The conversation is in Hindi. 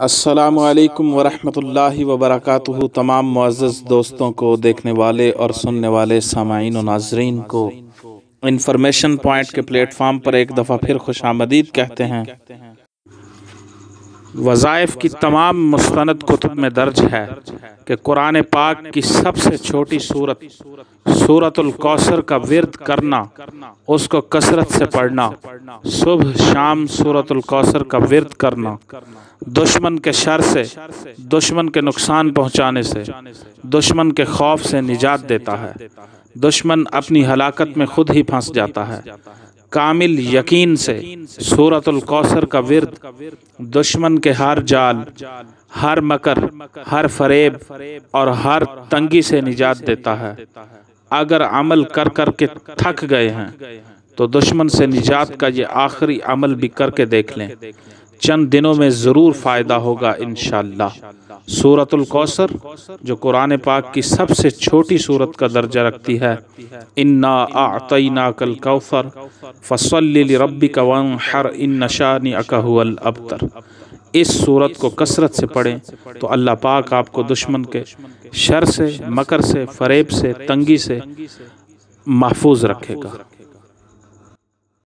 अस्सलामु अलैकुम वरहमतुल्लाहि वबरकातुहू। तमाम मुअज़्ज़ज़ दोस्तों को, देखने वाले और सुनने वाले सामाईन और नाज़रीन को इंफॉर्मेशन पॉइंट के प्लेटफॉर्म पर एक दफ़ा फिर खुशामदीद कहते हैं। वज़ाइफ की तमाम मुस्तनद कुतुब में दर्ज है कि कुरान पाक की सबसे छोटी सूरत सूरतुल कौसर का विर्द करना, उसको कसरत से पढ़ना, सुबह शाम सूरतुल कौसर का विर्द करना, दुश्मन के शर से, दुश्मन के नुकसान पहुँचाने से, दुश्मन के खौफ से निजात देता है। दुश्मन अपनी हलाकत में खुद ही फंस जाता है। कामिल यकीन से सूरतुल कौसर का विर्द दुश्मन के हर जाल, हर मकर, हर फरेब और हर तंगी से निजात देता है। अगर अमल कर कर के थक गए हैं तो दुश्मन से निजात का ये आखिरी अमल भी करके देख लें, चंद दिनों में ज़रूर फ़ायदा होगा इंशाअल्लाह। सूरतुल कौसर जो कुरान पाक की सबसे छोटी सूरत का दर्जा रखती है। इन्ना आतैनाकल कौसर फसल्लि लिरब्बिका वन्हर इन्न शानिअका हुवल अबतर। इस सूरत को कसरत से पढ़ें तो अल्लाह पाक आपको दुश्मन के शर से, मकर से, फरेब से, तंगी से महफूज रखेगा।